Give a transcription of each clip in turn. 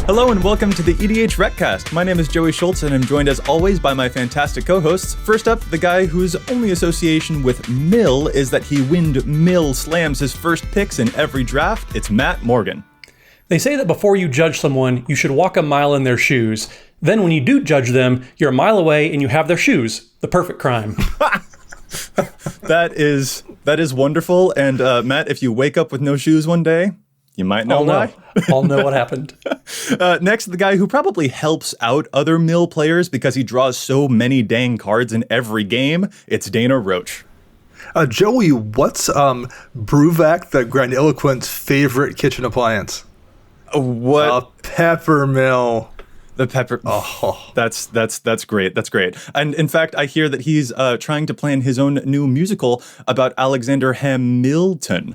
Hello and welcome to the EDHRECast. My name is Joey Schultz and I'm joined as always by my fantastic co-hosts. First up, the guy whose only association with Mill is that he windmill slams his first picks in every draft. It's Matt Morgan. They say that before you judge someone, you should walk a mile in their shoes. Then when you do judge them, you're a mile away and you have their shoes. The perfect crime. That is wonderful. And Matt, if you wake up with no shoes one day, you might know why. I'll know what happened. Next, the guy who probably helps out other Mill players because he draws so many dang cards in every game. It's Dana Roach. Joey, what's Bruvac the Grandiloquent's favorite kitchen appliance? What? A pepper mill. The pepper. Oh, that's great. That's great. And in fact, I hear that he's trying to plan his own new musical about Alexander Hamilton.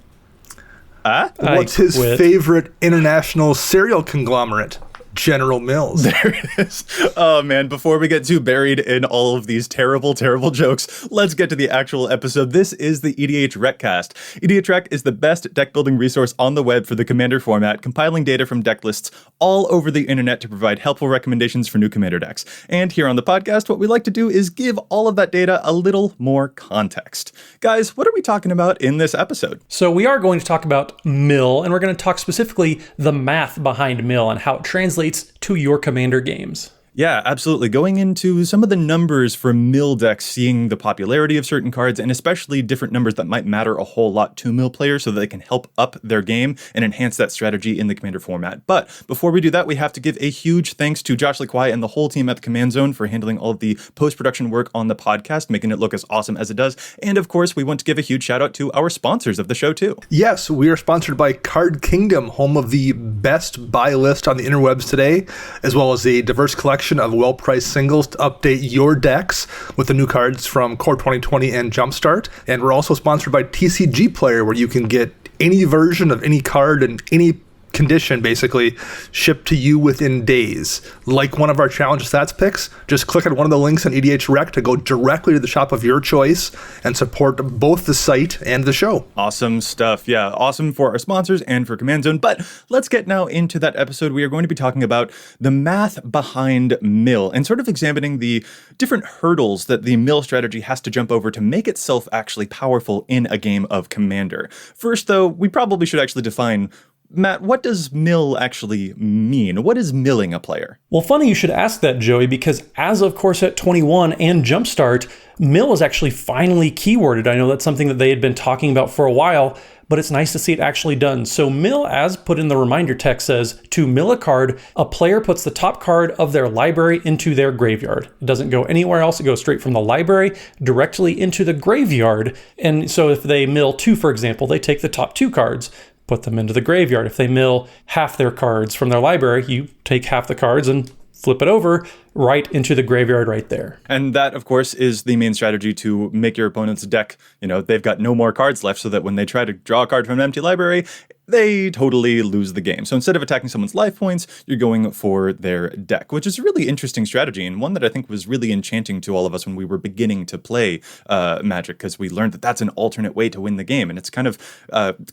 What's his favorite international cereal conglomerate? General Mills. There it is. Oh, man. Before we get too buried in all of these terrible, terrible jokes, let's get to the actual episode. This is the EDHRECast. EDHREC is the best deck building resource on the web for the Commander format, compiling data from deck lists all over the internet to provide helpful recommendations for new Commander decks. And here on the podcast, what we like to do is give all of that data a little more context. Guys, what are we talking about in this episode? So we are going to talk about Mill, and we're going to talk specifically the math behind Mill and how it translates to your Commander games. Yeah, absolutely. Going into some of the numbers for Mill decks, seeing the popularity of certain cards, and especially different numbers that might matter a whole lot to Mill players so that they can help up their game and enhance that strategy in the Commander format. But before we do that, we have to give a huge thanks to Josh Lequai and the whole team at the Command Zone for handling all of the post-production work on the podcast, making it look as awesome as it does. And of course, we want to give a huge shout out to our sponsors of the show too. Yes, we are sponsored by Card Kingdom, home of the best buy list on the interwebs today, as well as a diverse collection of well-priced singles to update your decks with the new cards from Core 2020 and Jumpstart. And we're also sponsored by TCG Player, where you can get any version of any card and any condition basically shipped to you within days. Like one of our challenge stats picks, just click on one of the links on EDHREC to go directly to the shop of your choice and support both the site and the show. Awesome stuff. Yeah, awesome for our sponsors and for Command Zone. But let's get now into that episode. We are going to be talking about the math behind Mill and sort of examining the different hurdles that the Mill strategy has to jump over to make itself actually powerful in a game of Commander. First, though, we probably should actually define, Matt, what does mill actually mean? What is milling a player? Well, funny you should ask that, Joey, because as of Core Set 21 and Jumpstart, mill is actually finally keyworded. I know that's something that they had been talking about for a while, but it's nice to see it actually done. So mill, as put in the reminder text, says, to mill a card, a player puts the top card of their library into their graveyard. It doesn't go anywhere else. It goes straight from the library directly into the graveyard. And so if they mill 2, for example, they take the top 2 cards, put them into the graveyard. If they mill half their cards from their library, you take half the cards and flip it over right into the graveyard right there. And that, of course, is the main strategy to make your opponent's deck, they've got no more cards left so that when they try to draw a card from an empty library, they totally lose the game. So instead of attacking someone's life points, you're going for their deck, which is a really interesting strategy and one that I think was really enchanting to all of us when we were beginning to play Magic, because we learned that that's an alternate way to win the game. And it's kind of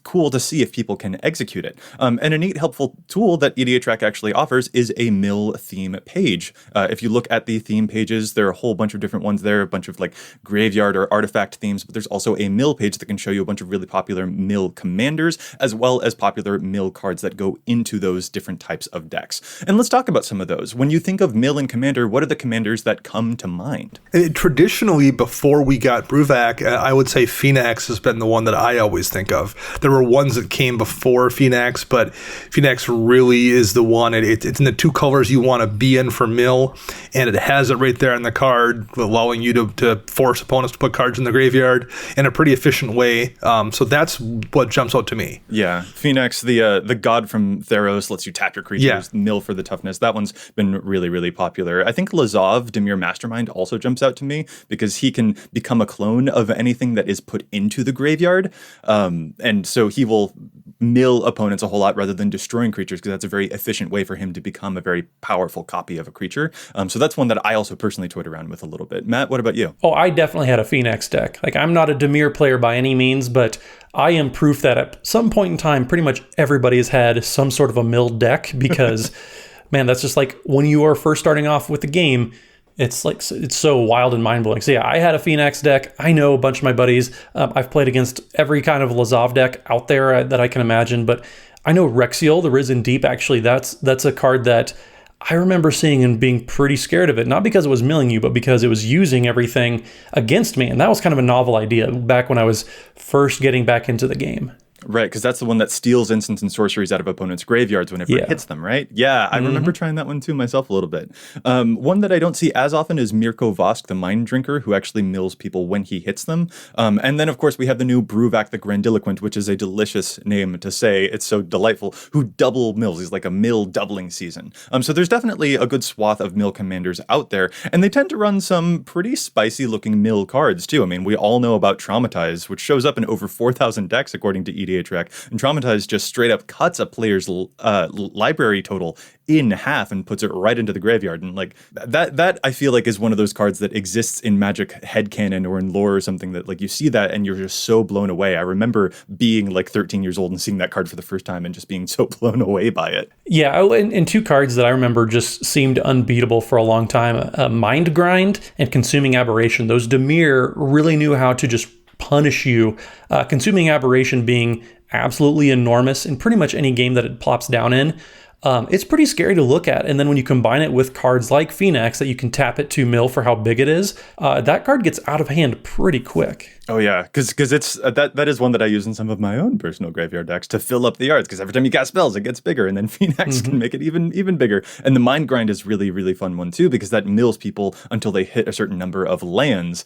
cool to see if people can execute it. And a neat, helpful tool that EDHREC actually offers is a mill theme page. If you look at the theme pages, there are a whole bunch of different ones there, a bunch of like graveyard or artifact themes, but there's also a mill page that can show you a bunch of really popular mill commanders, as well as popular mill cards that go into those different types of decks. And let's talk about some of those. When you think of mill and commander, what are the commanders that come to mind? Traditionally, before we got Bruvac, I would say Phoenix has been the one that I always think of. There were ones that came before Phoenix, but Phoenix really is the one. It's in the 2 colors you want to be in for mill, and it has it right there on the card, allowing you to force opponents to put cards in the graveyard in a pretty efficient way. So that's what jumps out to me. Yeah. Phoenix, the god from Theros, lets you tap your creatures, mill for the toughness. That one's been really, really popular. I think Lazov, Dimir Mastermind, also jumps out to me because he can become a clone of anything that is put into the graveyard. And so he will mill opponents a whole lot rather than destroying creatures, because that's a very efficient way for him to become a very powerful copy of a creature. So that's one that I also personally toyed around with a little bit. Matt, what about you? Oh, I definitely had a Phoenix deck. Like, I'm not a Dimir player by any means, but I am proof that at some point in time, pretty much everybody has had some sort of a mill deck, because man, that's just like when you are first starting off with the game, it's like, it's so wild and mind-blowing. So yeah, I had a Phoenix deck. I know a bunch of my buddies. I've played against every kind of Lazov deck out there that I can imagine, but I know Rexiel, the Risen Deep, actually, that's a card that I remember seeing and being pretty scared of it, not because it was milling you, but because it was using everything against me. And that was kind of a novel idea back when I was first getting back into the game. Right, because that's the one that steals instants and sorceries out of opponents' graveyards whenever it hits them, right? Yeah, I remember trying that one too myself a little bit. One that I don't see as often is Mirko Vosk, the Mind Drinker, who actually mills people when he hits them. And then, of course, we have the new Bruvak the Grandiloquent, which is a delicious name to say. It's so delightful, who double mills. He's like a mill doubling season. So there's definitely a good swath of mill commanders out there, and they tend to run some pretty spicy-looking mill cards, too. I mean, we all know about Traumatize, which shows up in over 4,000 decks, according to EDHREC. And Traumatize just straight up cuts a player's library total in half and puts it right into the graveyard. And like that I feel like is one of those cards that exists in Magic headcanon or in lore or something that like you see that and you're just so blown away. I remember being like 13 years old and seeing that card for the first time and just being so blown away by it. Yeah, and two cards that I remember just seemed unbeatable for a long time. Mind Grind and Consuming Aberration. Those Dimir really knew how to just punish you. Consuming Aberration being absolutely enormous in pretty much any game that it plops down in. It's pretty scary to look at. And then when you combine it with cards like Phoenix that you can tap it to mill for how big it is, that card gets out of hand pretty quick. Oh yeah, because it's that is one that I use in some of my own personal graveyard decks to fill up the yards. Because every time you cast spells, it gets bigger, and then Phoenix can make it even bigger. And the Mind Grind is really fun one too, because that mills people until they hit a certain number of lands.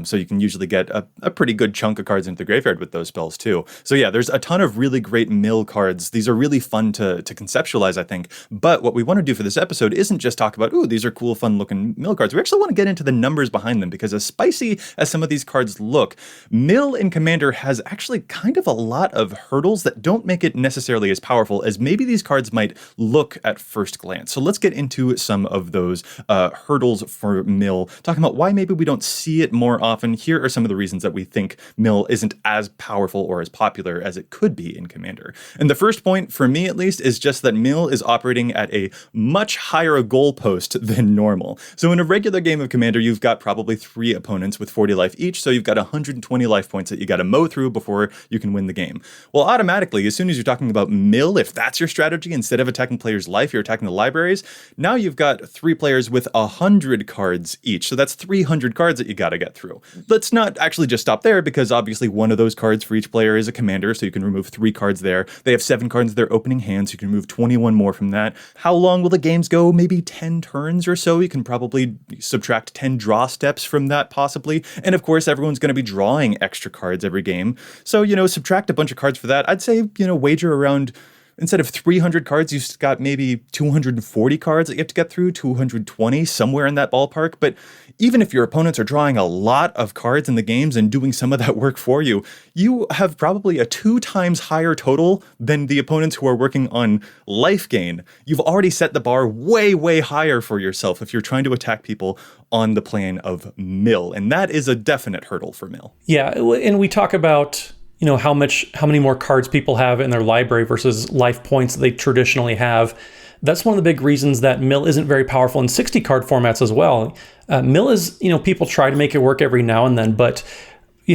So you can usually get a pretty good chunk of cards into the graveyard with those spells too. So yeah, there's a ton of really great mill cards. These are really fun to conceptualize, I think. But what we want to do for this episode isn't just talk about, ooh, these are cool, fun looking mill cards. We actually want to get into the numbers behind them, because as spicy as some of these cards look, mill in Commander has actually kind of a lot of hurdles that don't make it necessarily as powerful as maybe these cards might look at first glance. So let's get into some of those hurdles for mill, talking about why maybe we don't see it more often. Here are some of the reasons that we think mill isn't as powerful or as popular as it could be in Commander. And the first point, for me at least, is just that mill is operating at a much higher goalpost than normal. So in a regular game of Commander, you've got probably 3 opponents with 40 life each, so you've got 120 life points that you got to mow through before you can win the game. Well, automatically, as soon as you're talking about mill, if that's your strategy, instead of attacking players' life, you're attacking the libraries, now you've got 3 players with 100 cards each. So that's 300 cards that you got to get through. Let's not actually just stop there, because obviously one of those cards for each player is a commander, so you can remove 3 cards there. They have 7 cards in their opening hand, so you can remove 21 more from that. How long will the games go? Maybe 10 turns or so. You can probably subtract 10 draw steps from that, possibly. And of course, everyone's going to be drawing extra cards every game. So, subtract a bunch of cards for that. I'd say, wager around, instead of 300 cards, you've got maybe 240 cards that you have to get through, 220, somewhere in that ballpark. But even if your opponents are drawing a lot of cards in the games and doing some of that work for you, you have probably a 2 times higher total than the opponents who are working on life gain. You've already set the bar way higher for yourself if you're trying to attack people on the plane of mill. And that is a definite hurdle for mill. Yeah, and we talk about how many more cards people have in their library versus life points that they traditionally have. That's one of the big reasons that mill isn't very powerful in 60 card formats as well. Mill is, people try to make it work every now and then, but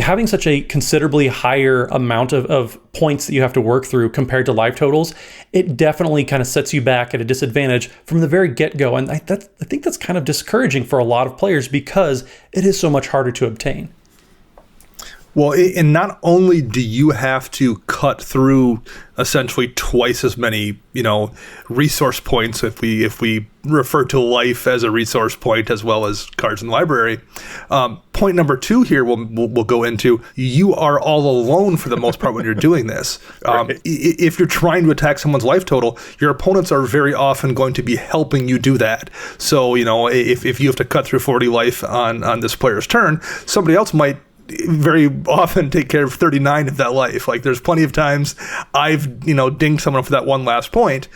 having such a considerably higher amount of points that you have to work through compared to life totals, it definitely kind of sets you back at a disadvantage from the very get-go. And I think that's kind of discouraging for a lot of players, because it is so much harder to obtain. Well, and not only do you have to cut through essentially twice as many, resource points, if we refer to life as a resource point as well as cards in the library. Point number 2 here we'll go into, you are all alone for the most part when you're doing this. Right. If you're trying to attack someone's life total, your opponents are very often going to be helping you do that. So, if you have to cut through 40 life on this player's turn, somebody else might very often take care of 39 of that life. Like, there's plenty of times I've, dinged someone for that one last point.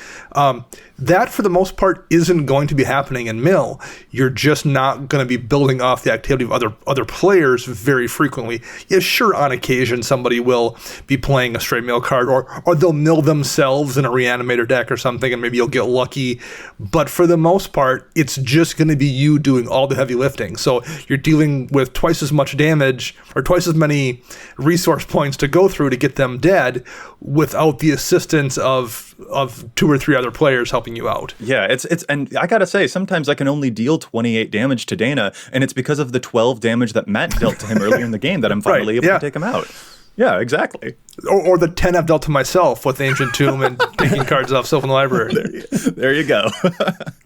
That, for the most part, isn't going to be happening in Mill. You're just not going to be building off the activity of other players very frequently. Yeah, sure, on occasion, somebody will be playing a straight Mill card, or they'll mill themselves in a Reanimator deck or something, and maybe you'll get lucky. But for the most part, it's just going to be you doing all the heavy lifting. So you're dealing with twice as much damage, or twice as many resource points to go through to get them dead, without the assistance of 2 or 3 other players helping you out. Yeah, it's and I gotta say, sometimes I can only deal 28 damage to Dana, and it's because of the 12 damage that Matt dealt to him earlier in the game that I'm finally able to take him out. Yeah, exactly. Or the 10 I've dealt to myself with Ancient Tomb and taking cards off Sylvan Library. There you go.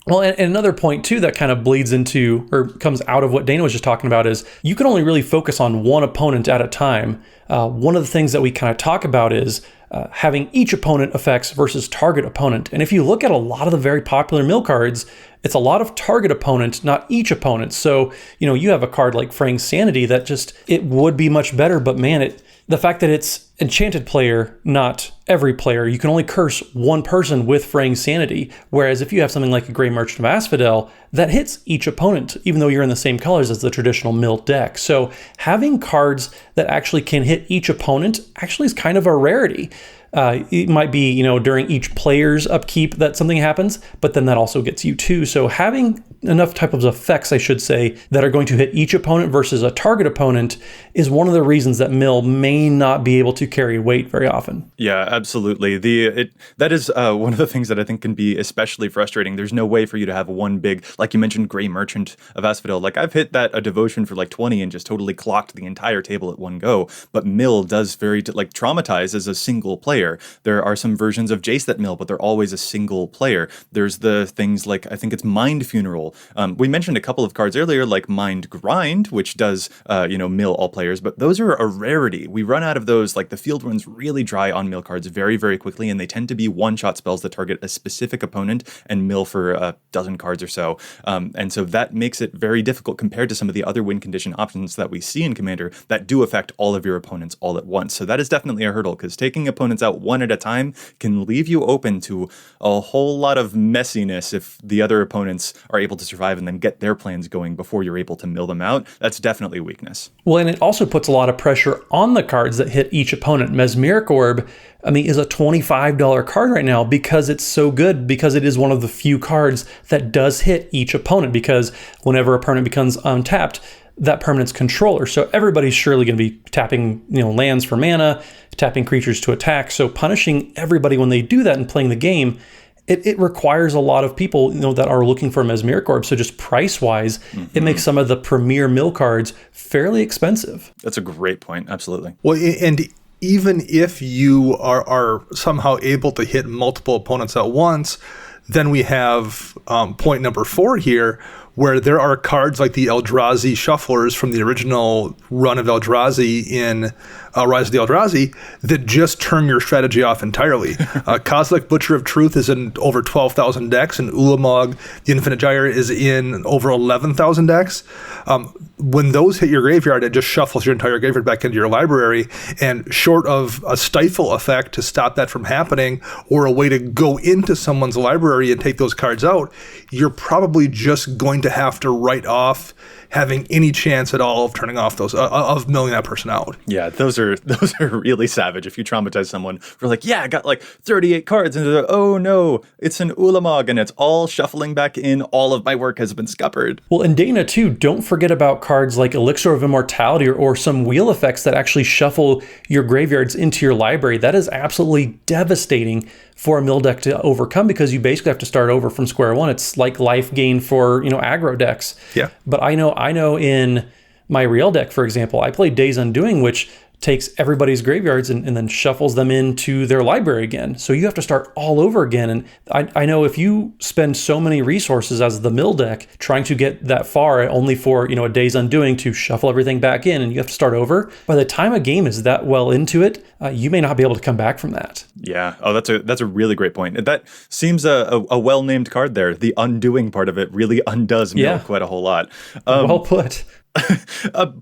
Well, and another point, too, that kind of bleeds into or comes out of what Dana was just talking about is you can only really focus on one opponent at a time. One of the things that we kind of talk about is having each opponent effects versus target opponent. And if you look at a lot of the very popular Mill cards, it's a lot of target opponent, not each opponent. So, you have a card like Fraying Sanity that just, it would be much better, but man, the fact that it's enchanted player, not every player, you can only curse one person with Fraying Sanity. Whereas if you have something like a Grey Merchant of Asphodel, that hits each opponent, even though you're in the same colors as the traditional Mill deck. So having cards that actually can hit each opponent actually is kind of a rarity. It might be, during each player's upkeep that something happens, but then that also gets you too. So having enough types of effects, I should say, that are going to hit each opponent versus a target opponent is one of the reasons that Mill may not be able to carry weight very often. Yeah, absolutely. That is one of the things that I think can be especially frustrating. There's no way for you to have one big, like you mentioned, Grey Merchant of Asphodel. Like, I've hit a devotion for like 20 and just totally clocked the entire table at one go. But Mill does traumatize as a single player. There are some versions of Jace that mill, but they're always a single player. There's the things like, I think it's Mind Funeral. We mentioned a couple of cards earlier, like Mind Grind, which does, mill all players, but those are a rarity. We run out of those, like the field runs really dry on mill cards very, very quickly, and they tend to be one-shot spells that target a specific opponent and mill for a dozen cards or so. And so that makes it very difficult compared to some of the other win condition options that we see in Commander that do affect all of your opponents all at once. So that is definitely a hurdle, because taking opponents out one at a time can leave you open to a whole lot of messiness if the other opponents are able to survive and then get their plans going before you're able to mill them out. That's definitely a weakness. Well, and it also puts a lot of pressure on the cards that hit each opponent. Mesmeric Orb, is a $25 card right now because it's so good, because it is one of the few cards that does hit each opponent, because whenever a opponent becomes untapped, that permanent's controller. So everybody's surely going to be tapping, lands for mana, tapping creatures to attack. So punishing everybody when they do that and playing the game, it requires a lot of people, that are looking for Mesmeric Orb. So just price-wise, it makes some of the premier Mill cards fairly expensive. That's a great point. Absolutely. Well, and even if you are somehow able to hit multiple opponents at once, then we have point number 4 here, where there are cards like the Eldrazi Shufflers from the original run of Eldrazi in Rise of the Eldrazi that just turn your strategy off entirely. Kozilek, Butcher of Truth, is in over 12,000 decks, and Ulamog, the Infinite Gyre, is in over 11,000 decks. When those hit your graveyard, it just shuffles your entire graveyard back into your library, and short of a stifle effect to stop that from happening, or a way to go into someone's library and take those cards out, you're probably just going to have to write off having any chance at all of turning off those, of milling that person out. Yeah, those are really savage. If you traumatize someone for like, yeah, I got like 38 cards, and they're like, oh no, it's an Ulamog, and it's all shuffling back in. All of my work has been scuppered. Well, and Dana too, don't forget about cards like Elixir of Immortality or some wheel effects that actually shuffle your graveyards into your library. That is absolutely devastating for a mill deck to overcome, because you basically have to start over from square one. It's like life gain for, aggro decks. Yeah. But I know in my real deck, for example, I play Days Undoing, which takes everybody's graveyards and then shuffles them into their library again. So you have to start all over again. And I know if you spend so many resources as the mill deck trying to get that far, only for a Days Undoing to shuffle everything back in, and you have to start over, by the time a game is that well into it, you may not be able to come back from that. Yeah. Oh, that's a really great point. That seems a well-named card there. The undoing part of it really undoes mill quite a whole lot. Well put.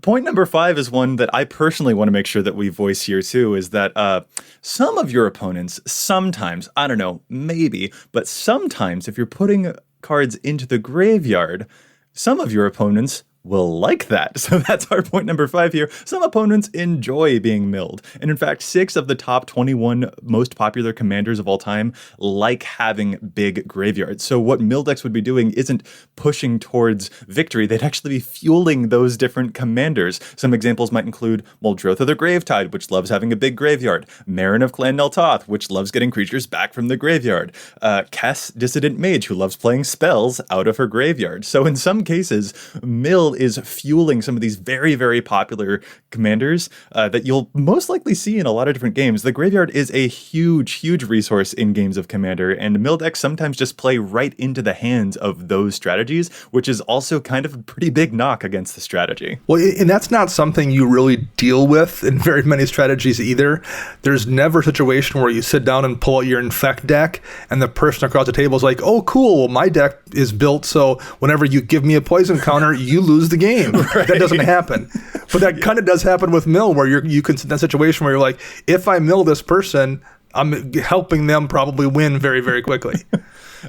Point number 5 is one that I personally want to make sure that we voice here too, is that some of your opponents sometimes, I don't know, maybe, but sometimes if you're putting cards into the graveyard, some of your opponents will like that. So that's our point number 5 here. Some opponents enjoy being milled. And in fact, 6 of the top 21 most popular commanders of all time like having big graveyards. So what mill decks would be doing isn't pushing towards victory. They'd actually be fueling those different commanders. Some examples might include Muldrotha the Gravetide, which loves having a big graveyard. Marin of Clan Neltoth, which loves getting creatures back from the graveyard. Kess Dissident Mage, who loves playing spells out of her graveyard. So in some cases, mill is fueling some of these very, very popular commanders that you'll most likely see in a lot of different games. The graveyard is a huge, huge resource in games of Commander, and mill decks sometimes just play right into the hands of those strategies, which is also kind of a pretty big knock against the strategy. Well, and that's not something you really deal with in very many strategies either. There's never a situation where you sit down and pull out your Infect deck, and the person across the table is like, oh, cool, my deck is built so whenever you give me a poison counter, you lose the game. Right. That doesn't happen. But that kind of does happen with mill, where you can sit in that situation where you're like, if I mill this person, I'm helping them probably win very, very quickly.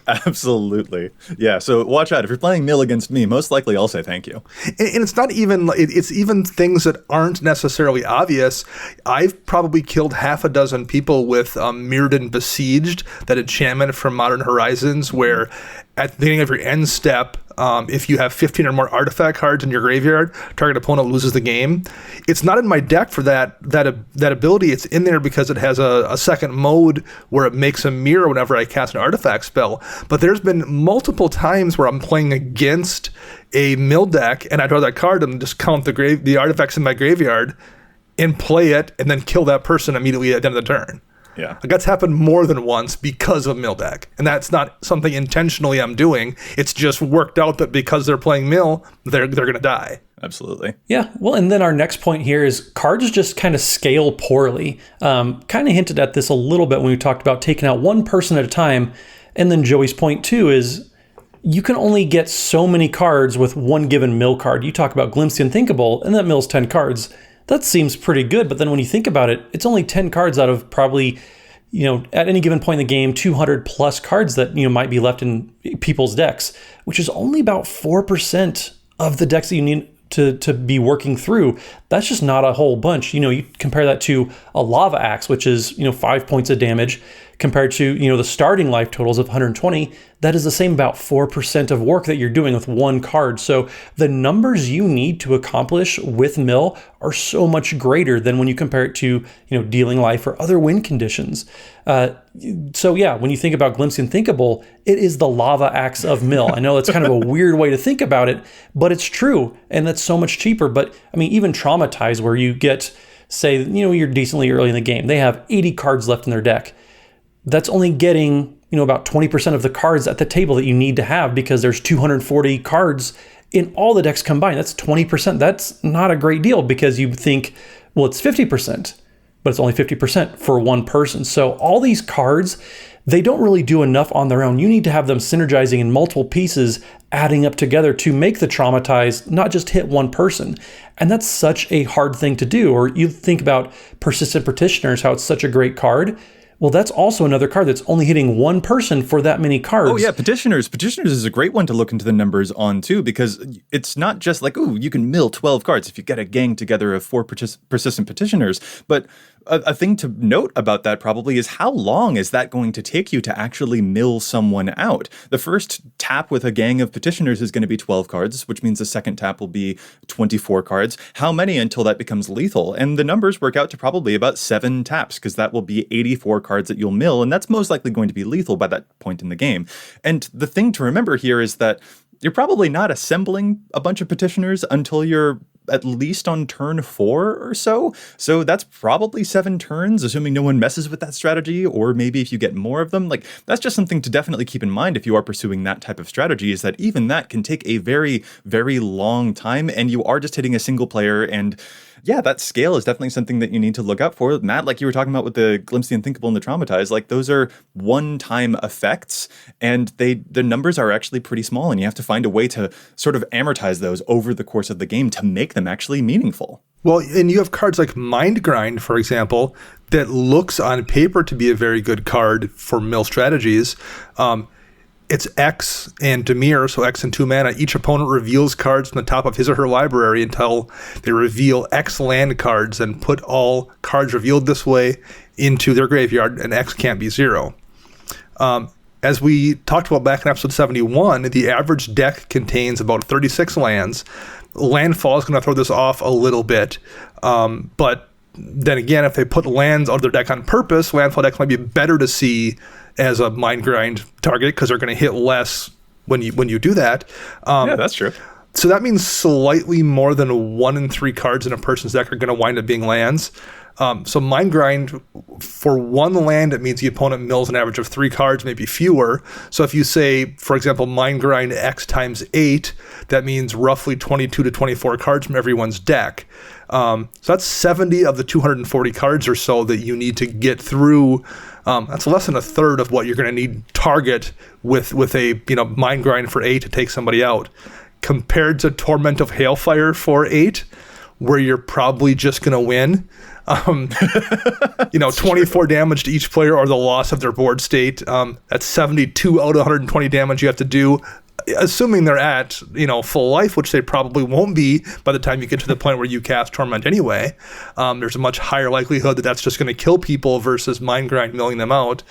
Absolutely. Yeah, so watch out. If you're playing mill against me, most likely I'll say thank you. And it's not even, it's even things that aren't necessarily obvious. I've probably killed half a dozen people with Mirrodin Besieged, that enchantment from Modern Horizons, where at the beginning of your end step, if you have 15 or more artifact cards in your graveyard, target opponent loses the game. It's not in my deck for that ability. It's in there because it has a second mode where it makes a mirror whenever I cast an artifact spell. But there's been multiple times where I'm playing against a mill deck and I draw that card and just count the artifacts in my graveyard and play it and then kill that person immediately at the end of the turn. Yeah. Like, that's happened more than once because of mill deck. And that's not something intentionally I'm doing. It's just worked out that because they're playing mill, they're going to die. Absolutely. Yeah. Well, and then our next point here is cards just kind of scale poorly. Kind of hinted at this a little bit when we talked about taking out one person at a time. And then Joey's point too is you can only get so many cards with one given mill card. You talk about Glimpse the Unthinkable, and that mill's 10 cards. That seems pretty good, but then when you think about it, it's only 10 cards out of probably, at any given point in the game, 200 plus cards that, might be left in people's decks, which is only about 4% of the decks that you need to be working through. That's just not a whole bunch. You compare that to a Lava Axe, which is, 5 points of damage, compared to, the starting life totals of 120. That is the same, about 4% of work that you're doing with one card. So the numbers you need to accomplish with mill are so much greater than when you compare it to, dealing life or other win conditions. So yeah, when you think about Glimpse the Unthinkable, it is the Lava Axe of mill. I know that's kind of a weird way to think about it, but it's true. And that's so much cheaper. But I mean, even Traumatize, where you get, say, you're decently early in the game, they have 80 cards left in their deck. That's only getting, about 20% of the cards at the table that you need to have, because there's 240 cards in all the decks combined. That's 20%. That's not a great deal, because you think, well, it's 50%, but it's only 50% for one person. So all these cards, they don't really do enough on their own. You need to have them synergizing in multiple pieces, adding up together to make the Traumatize not just hit one person. And that's such a hard thing to do. Or you think about Persistent Petitioners, how it's such a great card. Well, that's also another card that's only hitting one person for that many cards. Oh, yeah, Petitioners. Petitioners is a great one to look into the numbers on, too, because it's not just like, ooh, you can mill 12 cards if you get a gang together of 4 Persistent Petitioners. But a thing to note about that probably is how long is that going to take you to actually mill someone out? The first tap with a gang of Petitioners is going to be 12 cards, which means the second tap will be 24 cards. How many until that becomes lethal? And the numbers work out to probably about 7 taps, because that will be 84 cards that you'll mill, and that's most likely going to be lethal by that point in the game. And the thing to remember here is that you're probably not assembling a bunch of Petitioners until you're at least on turn 4 or so. So that's probably 7 turns, assuming no one messes with that strategy, or maybe if you get more of them. Like, that's just something to definitely keep in mind if you are pursuing that type of strategy, is that even that can take a very, very long time, and you are just hitting a single player, and Yeah, that scale is definitely something that you need to look out for. Matt, like you were talking about with the Glimpse the Unthinkable and the Traumatized, like those are one-time effects, and the numbers are actually pretty small, and you have to find a way to sort of amortize those over the course of the game to make them actually meaningful. Well, and you have cards like Mind Grind, for example, that looks on paper to be a very good card for mill strategies. It's X and Dimir, so X and 2 mana. Each opponent reveals cards from the top of his or her library until they reveal X land cards and put all cards revealed this way into their graveyard, and X can't be 0. As we talked about back in episode 71, the average deck contains about 36 lands. Landfall is going to throw this off a little bit, but then again, if they put lands on their deck on purpose, landfall decks might be better to see as a Mind Grind target because they're going to hit less when you do that. Yeah, that's true. So that means slightly more than 1 in 3 cards in a person's deck are going to wind up being lands. So Mind Grind, for 1 land, it means the opponent mills an average of 3 cards, maybe fewer. So if you say, for example, Mind Grind X times 8, that means roughly 22 to 24 cards from everyone's deck. So that's 70 of the 240 cards or so that you need to get through. That's less than a third of what you're going to need target with a Mind Grind for 8 to take somebody out. Compared to Torment of Hailfire for 8, where you're probably just going to win. 24 damage to each player or the loss of their board state. That's 72 out of 120 damage you have to do, assuming they're at full life, which they probably won't be by the time you get to the point where you cast Torment anyway. There's a much higher likelihood that that's just going to kill people versus Mind Grind milling them out.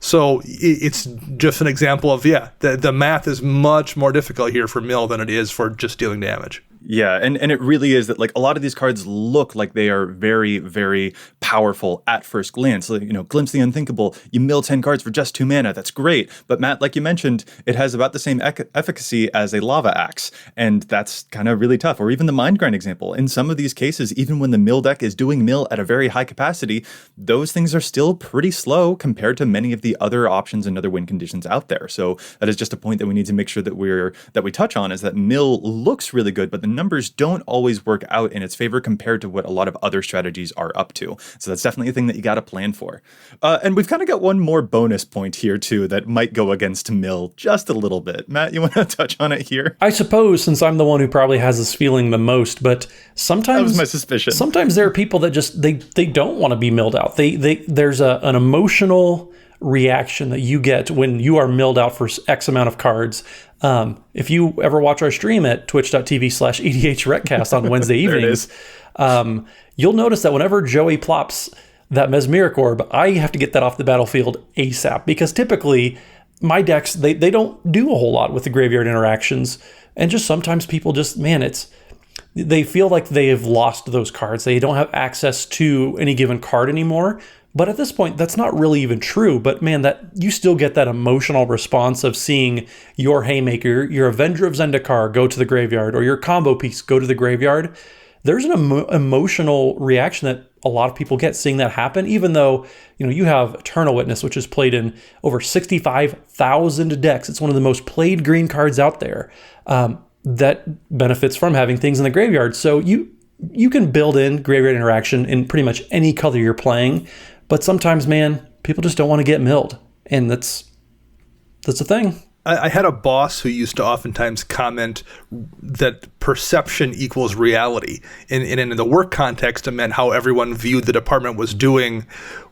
So it's just an example of, the math is much more difficult here for mill than it is for just dealing damage. Yeah, and it really is that, like, a lot of these cards look like they are very, very powerful at first glance. Like, Glimpse the Unthinkable, you mill 10 cards for just 2 mana, that's great. But Matt, like you mentioned, it has about the same efficacy as a Lava Axe, and that's kind of really tough. Or even the Mind Grind example. In some of these cases, even when the mill deck is doing mill at a very high capacity, those things are still pretty slow compared to many of the other options and other win conditions out there. So that is just a point that we need to make sure that we touch on, is that mill looks really good, but the numbers don't always work out in its favor compared to what a lot of other strategies are up to. So that's definitely a thing that you got to plan for. And we've kind of got one more bonus point here too that might go against mill just a little bit. Matt, you want to touch on it here? I suppose, since I'm the one who probably has this feeling the most, but sometimes... That was my suspicion. Sometimes there are people that just, they don't want to be milled out. There's an emotional reaction that you get when you are milled out for X amount of cards. If you ever watch our stream at twitch.tv/EDHRECast on Wednesday evenings, you'll notice that whenever Joey plops that Mesmeric Orb, I have to get that off the battlefield ASAP, because typically my decks, they don't do a whole lot with the graveyard interactions. And just sometimes people just, they feel like they have lost those cards. They don't have access to any given card anymore. But at this point, that's not really even true. But man, that you still get that emotional response of seeing your Haymaker, your Avenger of Zendikar go to the graveyard, or your combo piece go to the graveyard. There's an emotional reaction that a lot of people get seeing that happen, even though you have Eternal Witness, which is played in over 65,000 decks. It's one of the most played green cards out there that benefits from having things in the graveyard. So you can build in graveyard interaction in pretty much any color you're playing. But sometimes, man, people just don't want to get milled. And that's a thing. I had a boss who used to oftentimes comment that perception equals reality. And in the work context, it meant how everyone viewed the department was doing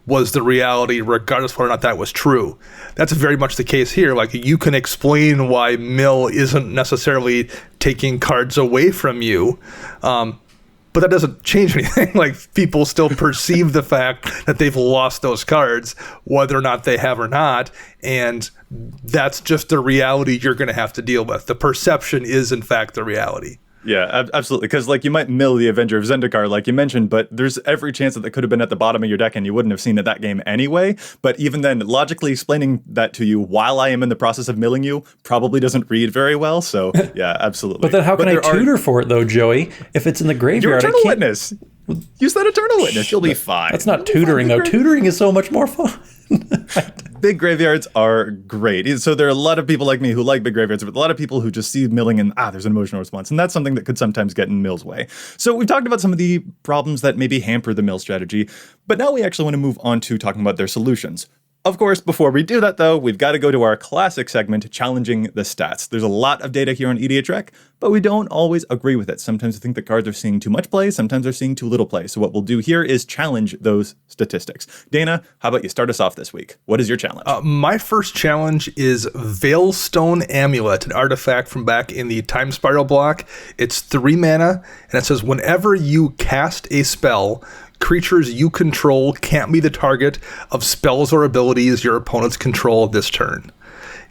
was the reality, regardless of whether or not that was true. That's very much the case here. Like, you can explain why mill isn't necessarily taking cards away from you, but that doesn't change anything. Like, people still perceive the fact that they've lost those cards, whether or not they have or not. And that's just the reality you're going to have to deal with. The perception is, in fact, the reality. Yeah, absolutely. Because, like, you might mill the Avenger of Zendikar, like you mentioned, but there's every chance that could have been at the bottom of your deck and you wouldn't have seen it that game anyway. But even then, logically explaining that to you while I am in the process of milling you probably doesn't read very well. So, yeah, absolutely. But then how can I tutor for it, though, Joey? If it's in the graveyard, Your Eternal Witness. Use that Eternal Witness. You'll be fine. That's not tutoring, though. Tutoring is so much more fun. Big graveyards are great. So there are a lot of people like me who like big graveyards, but a lot of people who just see milling and, there's an emotional response. And that's something that could sometimes get in Mill's way. So we've talked about some of the problems that maybe hamper the Mill strategy, but now we actually want to move on to talking about their solutions. Of course, before we do that, though, we've got to go to our classic segment, Challenging the Stats. There's a lot of data here on EDHREC, but we don't always agree with it. Sometimes we think the cards are seeing too much play, sometimes they're seeing too little play. So what we'll do here is challenge those statistics. Dana, how about you start us off this week? What is your challenge? My first challenge is Veilstone Amulet, an artifact from back in the Time Spiral block. It's 3 mana, and it says whenever you cast a spell, creatures you control can't be the target of spells or abilities your opponents control this turn.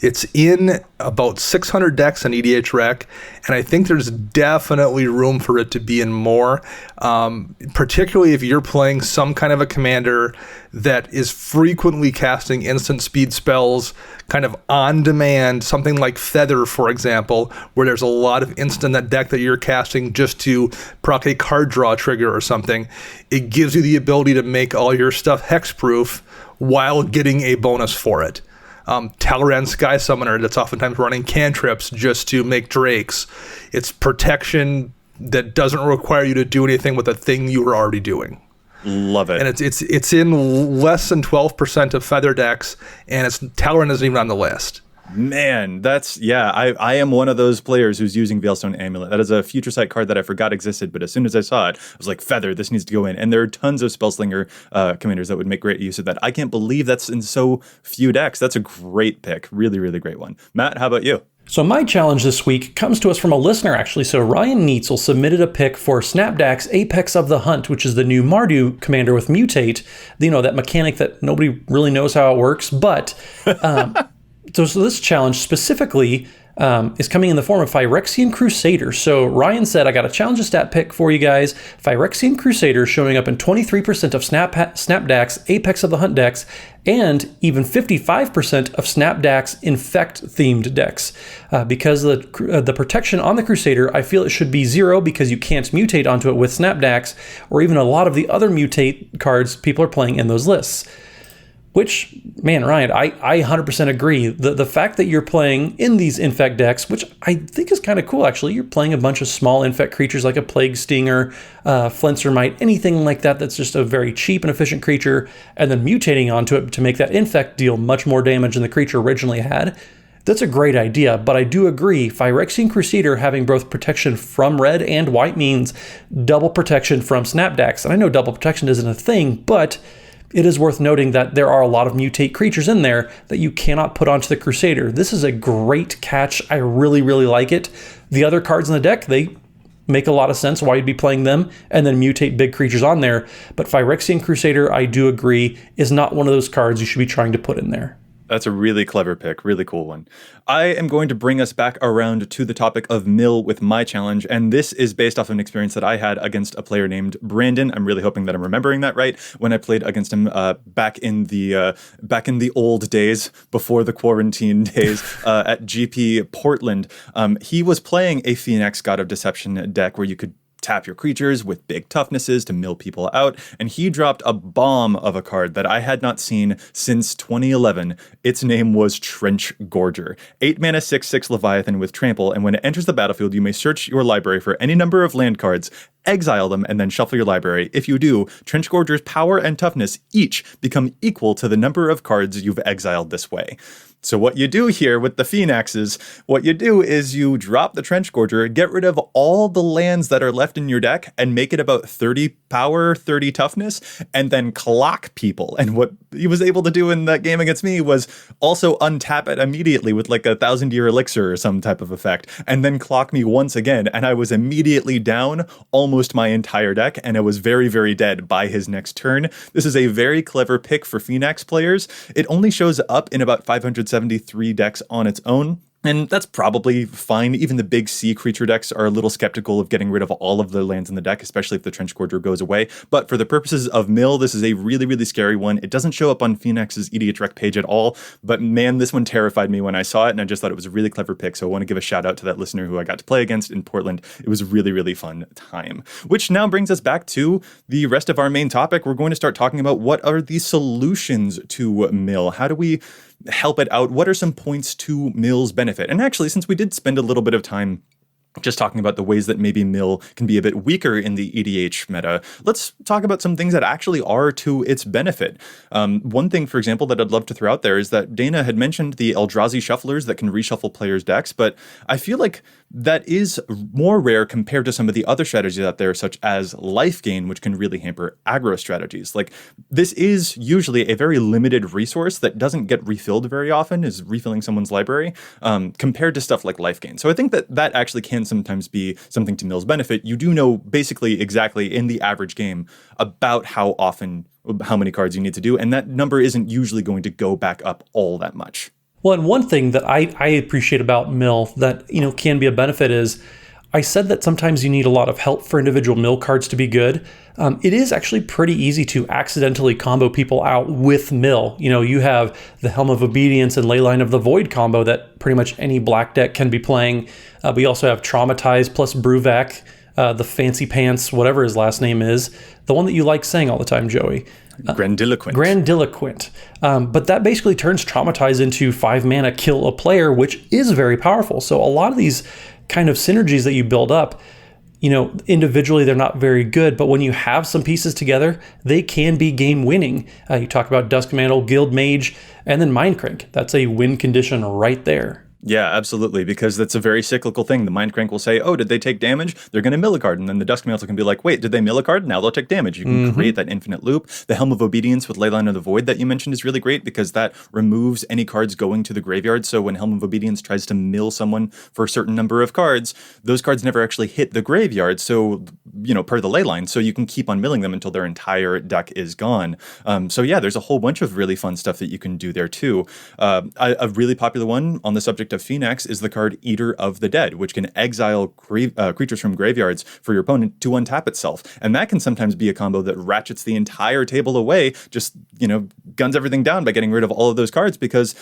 It's in about 600 decks on EDHREC, and I think there's definitely room for it to be in more, particularly if you're playing some kind of a commander that is frequently casting instant speed spells kind of on demand, something like Feather, for example, where there's a lot of instant in that deck that you're casting just to proc a card draw trigger or something. It gives you the ability to make all your stuff hexproof while getting a bonus for it. Talrand Sky Summoner that's oftentimes running cantrips just to make drakes. It's protection that doesn't require you to do anything with a thing you were already doing. Love it. And it's in less than 12% of Feather decks, and Talrand isn't even on the list. Man, I am one of those players who's using Veilstone Amulet. That is a Future Sight card that I forgot existed, but as soon as I saw it, I was like, Feather, this needs to go in. And there are tons of Spellslinger commanders that would make great use of that. I can't believe that's in so few decks. That's a great pick. Really, really great one. Matt, how about you? So my challenge this week comes to us from a listener, actually. So Ryan Neitzel submitted a pick for Snapdax Apex of the Hunt, which is the new Mardu commander with Mutate. You know, that mechanic that nobody really knows how it works, but... So this challenge specifically is coming in the form of Phyrexian Crusader. So Ryan said, I got a challenge a stat pick for you guys. Phyrexian Crusader showing up in 23% of Snapdax Apex of the Hunt decks, and even 55% of Snapdax Infect-themed decks. Because the protection on the Crusader, I feel it should be 0 because you can't mutate onto it with Snapdax, or even a lot of the other mutate cards people are playing in those lists. Which, man, Ryan, I 100% agree. The fact that you're playing in these Infect decks, which I think is kind of cool, actually. You're playing a bunch of small Infect creatures like a Plague Stinger, Flincermite, anything like that that's just a very cheap and efficient creature, and then mutating onto it to make that Infect deal much more damage than the creature originally had. That's a great idea, but I do agree, Phyrexian Crusader having both protection from red and white means double protection from Snapdax. And I know double protection isn't a thing, but... it is worth noting that there are a lot of mutate creatures in there that you cannot put onto the Crusader. This is a great catch. I really, really like it. The other cards in the deck, they make a lot of sense why you'd be playing them and then mutate big creatures on there. But Phyrexian Crusader, I do agree, is not one of those cards you should be trying to put in there. That's a really clever pick, really cool one. I am going to bring us back around to the topic of Mill with my challenge, and this is based off of an experience that I had against a player named Brandon. I'm really hoping that I'm remembering that right. When I played against him back in the old days, before the quarantine days, at GP Portland, he was playing a Phoenix God of Deception deck where you could tap your creatures with big toughnesses to mill people out, and he dropped a bomb of a card that I had not seen since 2011. Its name was Trench Gorger. 8 mana 6/6 Leviathan with Trample, and when it enters the battlefield, you may search your library for any number of land cards, exile them, and then shuffle your library. If you do, Trench Gorger's power and toughness each become equal to the number of cards you've exiled this way. So what you do here with the Phoenixes, what you do is you drop the Trench Gorger, get rid of all the lands that are left in your deck, and make it about 30 power, 30 toughness, and then clock people. And what he was able to do in that game against me was also untap it immediately with like a 1,000-year elixir or some type of effect, and then clock me once again, and I was immediately down almost my entire deck, and I was very, very dead by his next turn. This is a very clever pick for Phoenix players. It only shows up in about 573 decks on its own. And that's probably fine. Even the big C creature decks are a little skeptical of getting rid of all of the lands in the deck, especially if the Trench Gorger goes away. But for the purposes of Mill, this is a really, really scary one. It doesn't show up on Phoenix's EDHREC page at all. But man, this one terrified me when I saw it, and I just thought it was a really clever pick. So I want to give a shout out to that listener who I got to play against in Portland. It was a really, really fun time. Which now brings us back to the rest of our main topic. We're going to start talking about what are the solutions to Mill. How do we help it out? What are some points to Mill's benefit? And actually, since we did spend a little bit of time just talking about the ways that maybe Mill can be a bit weaker in the EDH meta, let's talk about some things that actually are to its benefit. One thing, for example, that I'd love to throw out there is that Dana had mentioned the Eldrazi shufflers that can reshuffle players' decks, but I feel like that is more rare compared to some of the other strategies out there, such as life gain, which can really hamper aggro strategies. Like, this is usually a very limited resource that doesn't get refilled very often, is refilling someone's library, compared to stuff like life gain. So I think that that actually can sometimes be something to Mill's benefit. You do know basically exactly in the average game about how many cards you need to do, and that number isn't usually going to go back up all that much. Well, and one thing that I appreciate about Mill that, can be a benefit is, I said that sometimes you need a lot of help for individual Mill cards to be good. It is actually pretty easy to accidentally combo people out with Mill. You have the Helm of Obedience and Leyline of the Void combo that pretty much any black deck can be playing. We also have Traumatize plus Bruvac, the Fancy Pants, whatever his last name is, the one that you like saying all the time, Joey. Grandiloquent. But that basically turns Traumatize into 5 mana, kill a player, which is very powerful. So a lot of these kind of synergies that you build up, individually they're not very good, but when you have some pieces together, they can be game winning. You talk about Duskmantle, Guild Mage, and then Mindcrank. That's a win condition right there. Yeah, absolutely, because that's a very cyclical thing. The Mindcrank will say, oh, did they take damage? They're going to mill a card. And then the Duskmantle can be like, wait, did they mill a card? Now they'll take damage. You can create that infinite loop. The Helm of Obedience with Leyline of the Void that you mentioned is really great because that removes any cards going to the graveyard. So when Helm of Obedience tries to mill someone for a certain number of cards, those cards never actually hit the graveyard. So, per the Leyline, so you can keep on milling them until their entire deck is gone. So yeah, there's a whole bunch of really fun stuff that you can do there too. A really popular one on the subject of Phoenix is the card Eater of the Dead, which can exile creatures from graveyards for your opponent to untap itself. And that can sometimes be a combo that ratchets the entire table away, just, guns everything down by getting rid of all of those cards because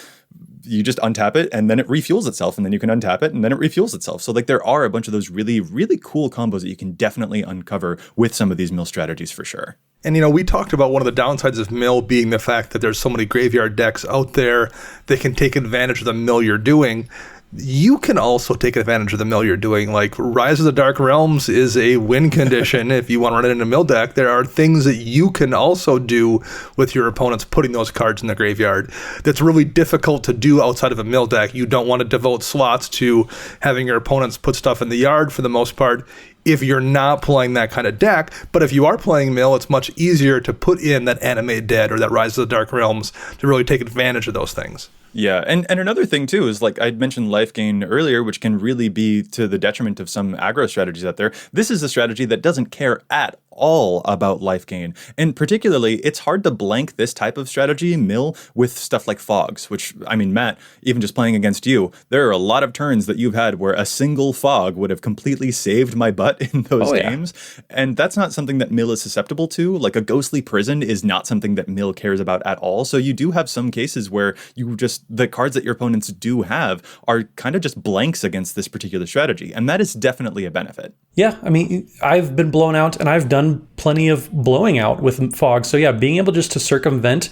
you just untap it and then it refuels itself, and then you can untap it and then it refuels itself. So there are a bunch of those really, really cool combos that you can definitely uncover with some of these mill strategies for sure. And, we talked about one of the downsides of mill being the fact that there's so many graveyard decks out there that can take advantage of the mill you're doing. You can also take advantage of the mill you're doing. Like Rise of the Dark Realms is a win condition if you want to run it in a mill deck. There are things that you can also do with your opponents putting those cards in the graveyard that's really difficult to do outside of a mill deck. You don't want to devote slots to having your opponents put stuff in the yard for the most part if you're not playing that kind of deck. But if you are playing mill, it's much easier to put in that Animate Dead or that Rise of the Dark Realms to really take advantage of those things. Yeah, and another thing too is, like I'd mentioned life gain earlier, which can really be to the detriment of some aggro strategies out there. This is a strategy that doesn't care at all about life gain. And particularly, it's hard to blank this type of strategy, mill, with stuff like fogs, which, Matt, even just playing against you, there are a lot of turns that you've had where a single fog would have completely saved my butt in those games. And that's not something that mill is susceptible to. Like a ghostly prison is not something that mill cares about at all. So you do have some cases where the cards that your opponents do have are kind of just blanks against this particular strategy. And that is definitely a benefit. Yeah, I've been blown out and I've done plenty of blowing out with fog. So yeah, being able just to circumvent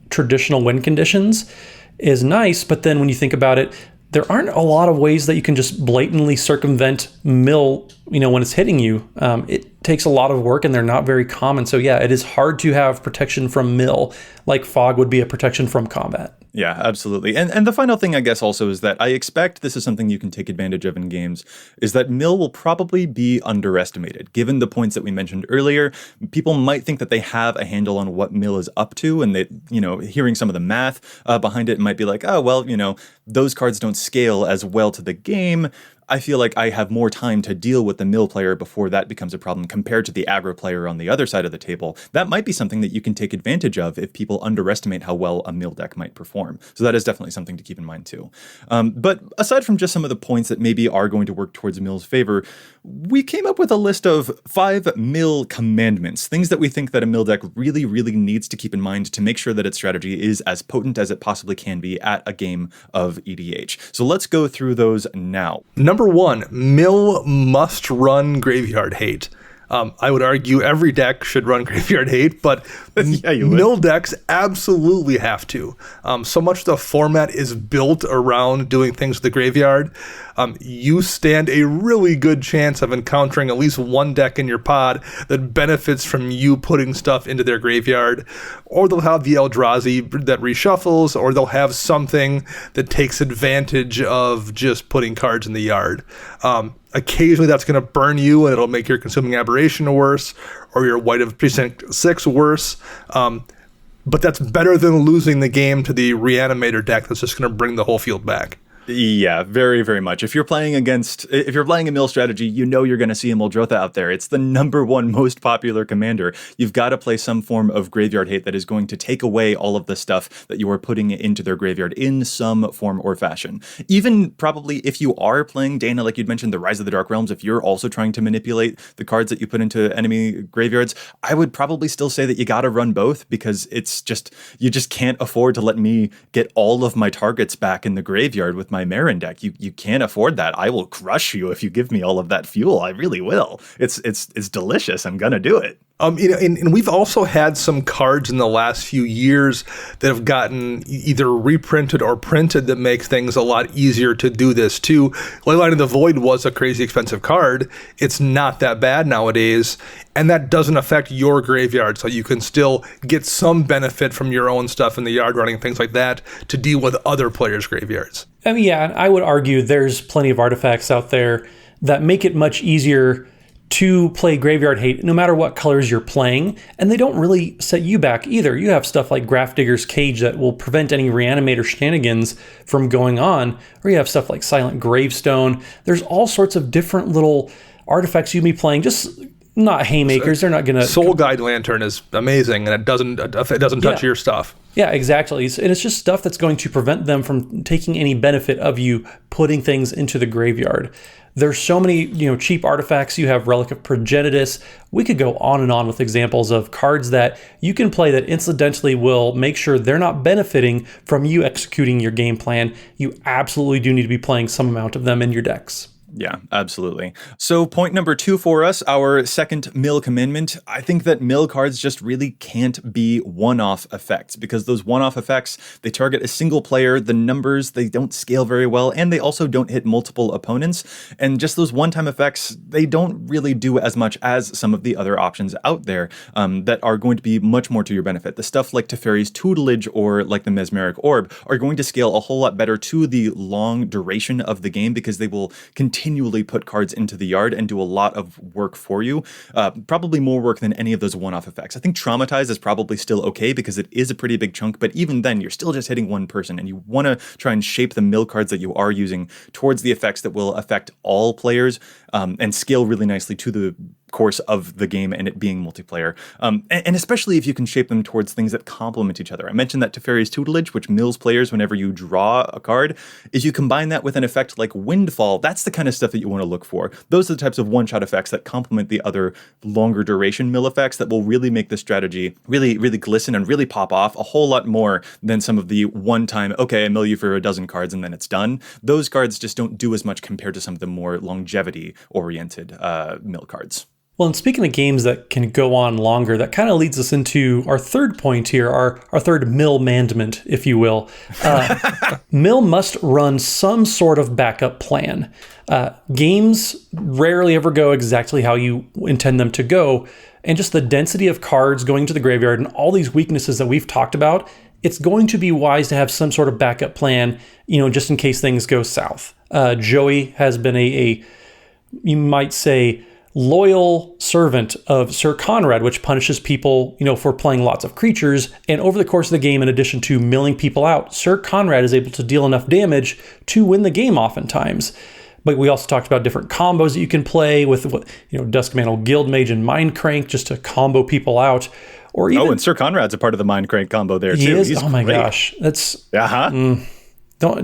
traditional win conditions is nice. But then when you think about it, there aren't a lot of ways that you can just blatantly circumvent mill, when it's hitting you. It takes a lot of work and they're not very common. So yeah, it is hard to have protection from mill, like fog would be a protection from combat. Yeah, absolutely. And the final thing, I guess, also is that I expect this is something you can take advantage of in games, is that mill will probably be underestimated. Given the points that we mentioned earlier, people might think that they have a handle on what mill is up to, and that, hearing some of the math behind it might be like, oh, well, those cards don't scale as well to the game. I feel like I have more time to deal with the mill player before that becomes a problem compared to the aggro player on the other side of the table. That might be something that you can take advantage of if people underestimate how well a mill deck might perform. form. So that is definitely something to keep in mind too. But aside from just some of the points that maybe are going to work towards Mill's favor, we came up with a list of 5 Mill commandments, things that we think that a Mill deck really, really needs to keep in mind to make sure that its strategy is as potent as it possibly can be at a game of EDH. So let's go through those now. Number 1, Mill must run Graveyard Hate. I would argue every deck should run Graveyard Hate, but Yeah, you would. Mill decks absolutely have to. So much of the format is built around doing things with the graveyard. You stand a really good chance of encountering at least one deck in your pod that benefits from you putting stuff into their graveyard. Or they'll have the Eldrazi that reshuffles, or they'll have something that takes advantage of just putting cards in the yard. Occasionally that's going to burn you and it'll make your Consuming Aberration worse or your White of Precinct 6 worse. But that's better than losing the game to the Reanimator deck that's just going to bring the whole field back. Yeah, very, very much. If you're playing a Mill strategy, you know you're going to see a Muldrotha out there. It's the number 1 most popular commander. You've got to play some form of Graveyard Hate that is going to take away all of the stuff that you are putting into their graveyard in some form or fashion. Even probably if you are playing, Dana, like you'd mentioned, the Rise of the Dark Realms, if you're also trying to manipulate the cards that you put into enemy graveyards, I would probably still say that you got to run both, because you just can't afford to let me get all of my targets back in the graveyard with my Marin deck. You can't afford that. I will crush you if you give me all of that fuel. I really will. It's delicious. I'm gonna do it. And we've also had some cards in the last few years that have gotten either reprinted or printed that make things a lot easier to do this too. Leyline of the Void was a crazy expensive card. It's not that bad nowadays, and that doesn't affect your graveyard, so you can still get some benefit from your own stuff in the yard running, things like that, to deal with other players' graveyards. I mean, yeah, I would argue there's plenty of artifacts out there that make it much easier to play Graveyard Hate no matter what colors you're playing, and they don't really set you back either. You have stuff like Grafdigger's Cage that will prevent any Reanimator shenanigans from going on, or you have stuff like Silent Gravestone. There's all sorts of different little artifacts you can be playing, just not haymakers. They're not going to... Soul Guide Lantern is amazing, and it doesn't touch your stuff. Yeah, exactly. And it's just stuff that's going to prevent them from taking any benefit of you putting things into the graveyard. There's so many, cheap artifacts. You have Relic of Progenitus. We could go on and on with examples of cards that you can play that incidentally will make sure they're not benefiting from you executing your game plan. You absolutely do need to be playing some amount of them in your decks. Yeah, absolutely. So point number 2 for us, our second Mill commandment. I think that Mill cards just really can't be one-off effects, because those one-off effects, they target a single player, the numbers, they don't scale very well, and they also don't hit multiple opponents. And just those one-time effects, they don't really do as much as some of the other options out there that are going to be much more to your benefit. The stuff like Teferi's Tutelage or like the Mesmeric Orb are going to scale a whole lot better to the long duration of the game, because they will continually put cards into the yard and do a lot of work for you, probably more work than any of those one-off effects. I think Traumatize is probably still okay because it is a pretty big chunk, but even then you're still just hitting one person, and you want to try and shape the Mill cards that you are using towards the effects that will affect all players and scale really nicely to the course of the game and it being multiplayer. And especially if you can shape them towards things that complement each other. I mentioned that Teferi's Tutelage, which mills players whenever you draw a card. If you combine that with an effect like Windfall, that's the kind of stuff that you want to look for. Those are the types of one-shot effects that complement the other longer duration mill effects that will really make the strategy really, really glisten and really pop off a whole lot more than some of the one-time, okay, I mill you for a dozen cards and then it's done. Those cards just don't do as much compared to some of the more longevity-oriented mill cards. Well, and speaking of games that can go on longer, that kind of leads us into our third point here, our third mill mandament, if you will. Mill must run some sort of backup plan. Games rarely ever go exactly how you intend them to go, and just the density of cards going to the graveyard and all these weaknesses that we've talked about, it's going to be wise to have some sort of backup plan, just in case things go south. Joey has been a you might say, loyal servant of Sir Conrad, which punishes people, for playing lots of creatures. And over the course of the game, in addition to milling people out, Sir Conrad is able to deal enough damage to win the game oftentimes. But we also talked about different combos that you can play with, Duskmantle Guildmage and Mindcrank just to combo people out. Or even, Oh, and Sir Conrad's a part of the Mind Crank combo there he too. is. He's Oh my great. gosh, that's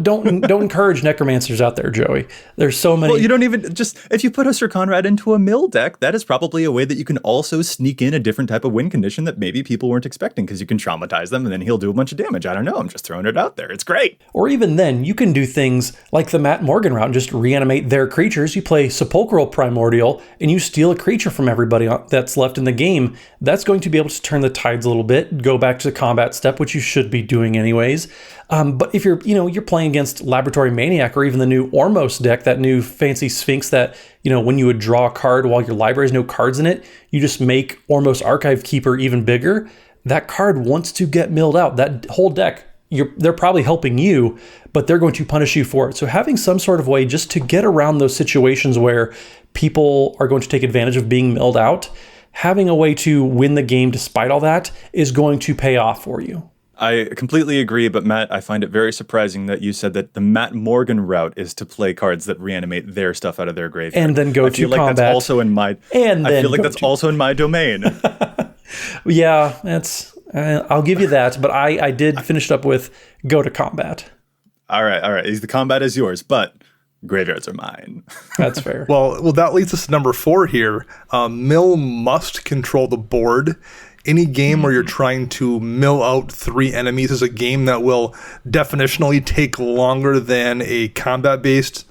don't encourage necromancers out there, Joey. There's so many. Well, you don't even just if you put a Sir Conrad into a mill deck, that is probably a way that you can also sneak in a different type of win condition that maybe people weren't expecting because you can traumatize them and then he'll do a bunch of damage. I don't know. I'm just throwing it out there. It's great. Or even then, you can do things like the Matt Morgan route and just reanimate their creatures. You play Sepulchral Primordial and you steal a creature from everybody that's left in the game. That's going to be able to turn the tides a little bit, go back to the combat step, which you should be doing anyways. But if you're playing against Laboratory Maniac or even the new Ormos deck, that new fancy Sphinx that, when you would draw a card while your library has no cards in it, you just make Ormos Archive Keeper even bigger. That card wants to get milled out. That whole deck, they're probably helping you, but they're going to punish you for it. So having some sort of way just to get around those situations where people are going to take advantage of being milled out, having a way to win the game despite all that is going to pay off for you. I completely agree, but Matt, I find it very surprising that you said that the Matt Morgan route is to play cards that reanimate their stuff out of their graveyard. And then go I feel to like combat. That's also in my. And I then feel like go that's to- also in my domain. Yeah, that's. I'll give you that, but I did finish it up with go to combat. All right. The combat is yours, but graveyards are mine. That's fair. Well, that leads us to number 4 here. Mill must control the board. Any game where you're trying to mill out 3 enemies is a game that will definitionally take longer than a combat-based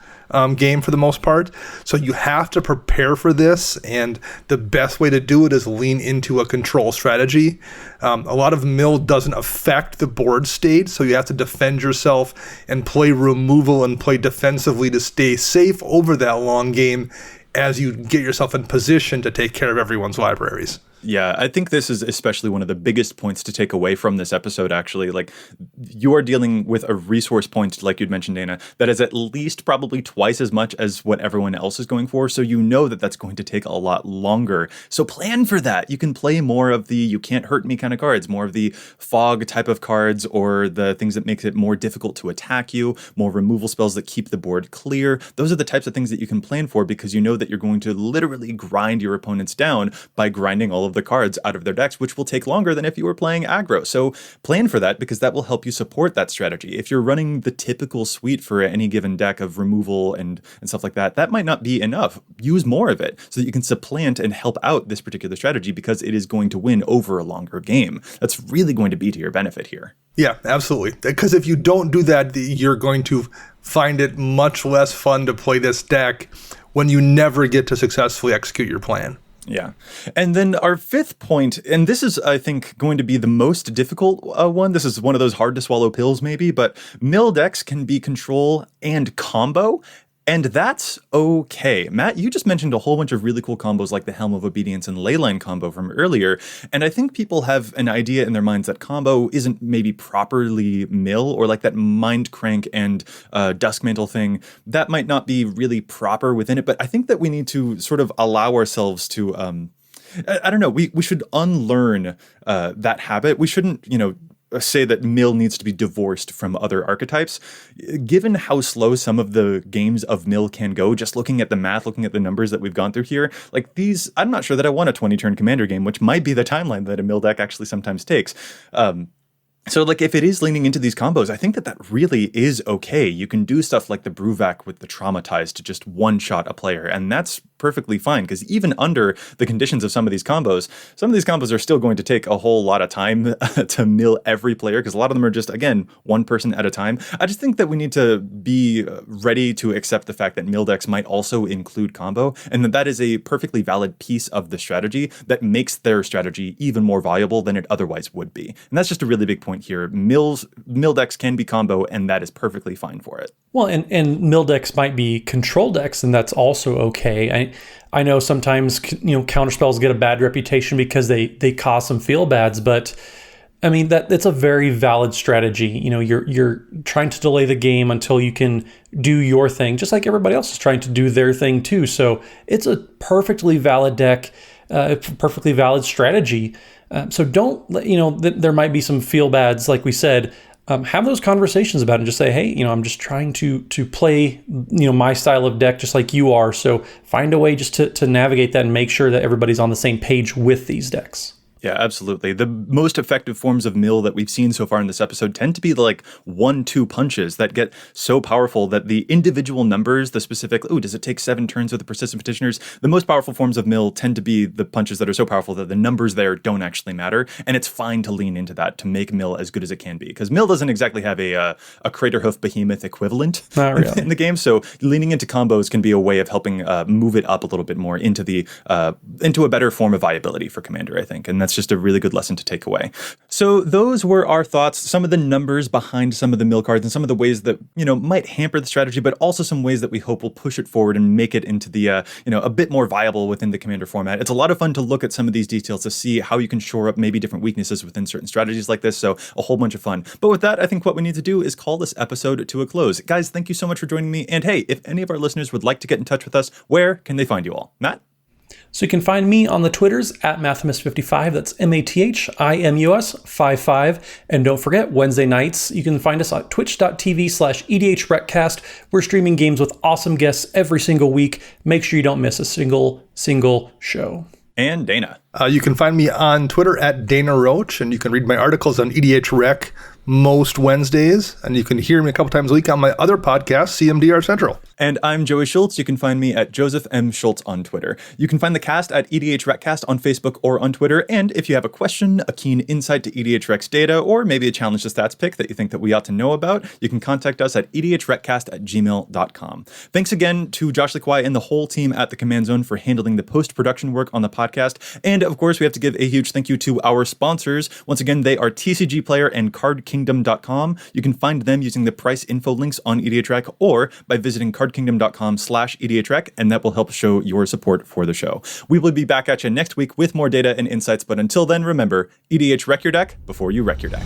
game for the most part. So you have to prepare for this, and the best way to do it is lean into a control strategy. A lot of mill doesn't affect the board state, so you have to defend yourself and play removal and play defensively to stay safe over that long game as you get yourself in position to take care of everyone's libraries. Yeah, I think this is especially one of the biggest points to take away from this episode, actually. Like, you are dealing with a resource point, like you'd mentioned, Dana, that is at least probably twice as much as what everyone else is going for. So you know that that's going to take a lot longer. So plan for that. You can play more of the you can't hurt me kind of cards, more of the fog type of cards, or the things that makes it more difficult to attack you, more removal spells that keep the board clear. Those are the types of things that you can plan for because you know that you're going to literally grind your opponents down by grinding all of the cards out of their decks, which will take longer than if you were playing aggro. So plan for that because that will help you support that strategy. If you're running the typical suite for any given deck of removal and stuff like that, that might not be enough. Use more of it so that you can supplant and help out this particular strategy because it is going to win over a longer game. That's really going to be to your benefit here. Yeah, absolutely. Because if you don't do that, you're going to find it much less fun to play this deck when you never get to successfully execute your plan. Yeah. And then our 5th point, and this is, I think, going to be the most difficult one. This is one of those hard to swallow pills, maybe, but mill decks can be control and combo. And that's okay. Matt, you just mentioned a whole bunch of really cool combos like the Helm of Obedience and Leyline combo from earlier. And I think people have an idea in their minds that combo isn't maybe properly mill, or like that Mind Crank and Duskmantle thing. That might not be really proper within it. But I think that we need to sort of allow ourselves to, I don't know, we should unlearn that habit. We shouldn't, say that mill needs to be divorced from other archetypes. Given how slow some of the games of mill can go, just looking at the math, looking at the numbers that we've gone through here, like these, I'm not sure that I want a 20-turn commander game, which might be the timeline that a mill deck actually sometimes takes. So like if it is leaning into these combos, I think that really is okay. You can do stuff like the Bruvac with the Traumatized to just one-shot a player, and that's perfectly fine because even under the conditions of some of these combos are still going to take a whole lot of time to mill every player because a lot of them are just, again, one person at a time. I just think that we need to be ready to accept the fact that mill decks might also include combo, and that is a perfectly valid piece of the strategy that makes their strategy even more valuable than it otherwise would be. And that's just a really big point here. Mill decks can be combo, and that is perfectly fine for it. Well, and mill decks might be control decks, and that's also okay. I know sometimes counterspells get a bad reputation because they cause some feel bads, but I mean that's a very valid strategy. You're trying to delay the game until you can do your thing, just like everybody else is trying to do their thing too. So it's a perfectly valid deck, perfectly valid strategy. So don't there might be some feel bads, like we said. Have those conversations about it and just say, hey, I'm just trying to play, my style of deck just like you are. So find a way just to navigate that and make sure that everybody's on the same page with these decks. Yeah, absolutely. The most effective forms of mill that we've seen so far in this episode tend to be the like 1-2 punches that get so powerful that the individual numbers, the specific, does it take 7 turns with the persistent petitioners? The most powerful forms of mill tend to be the punches that are so powerful that the numbers there don't actually matter. And it's fine to lean into that to make mill as good as it can be. Because mill doesn't exactly have a Craterhoof Behemoth equivalent in the game. So leaning into combos can be a way of helping move it up a little bit more into a better form of viability for Commander, I think. And that's just a really good lesson to take away. So those were our thoughts, some of the numbers behind some of the mill cards and some of the ways that, might hamper the strategy, but also some ways that we hope will push it forward and make it into the, a bit more viable within the Commander format. It's a lot of fun to look at some of these details to see how you can shore up maybe different weaknesses within certain strategies like this. So a whole bunch of fun. But with that, I think what we need to do is call this episode to a close. Guys, thank you so much for joining me. And hey, if any of our listeners would like to get in touch with us, where can they find you all? Matt? So you can find me on the Twitters at Mathimus55. That's MATHIMUS55. And don't forget, Wednesday nights, you can find us at twitch.tv/EDHRECast. We're streaming games with awesome guests every single week. Make sure you don't miss a single show. And Dana. You can find me on Twitter at Dana Roach, and you can read my articles on EDHREC most Wednesdays, and you can hear me a couple times a week on my other podcast, CMDR Central. And I'm Joey Schultz. You can find me at Joseph M. Schultz on Twitter. You can find the cast at EDHRECast on Facebook or on Twitter. And if you have a question, a keen insight to EDHREC's data, or maybe a challenge to stats pick that you think that we ought to know about, you can contact us at EDHRECast@gmail.com. Thanks again to Josh Lequai and the whole team at the Command Zone for handling the post-production work on the podcast. And of course, we have to give a huge thank you to our sponsors. Once again, they are TCG Player and CardKingdom.com. You can find them using the price info links on EDHREC or by visiting cardkingdom.com/EDHREC, and that will help show your support for the show. We will be back at you next week with more data and insights, but until then, remember, EDHREC your deck before you wreck your deck.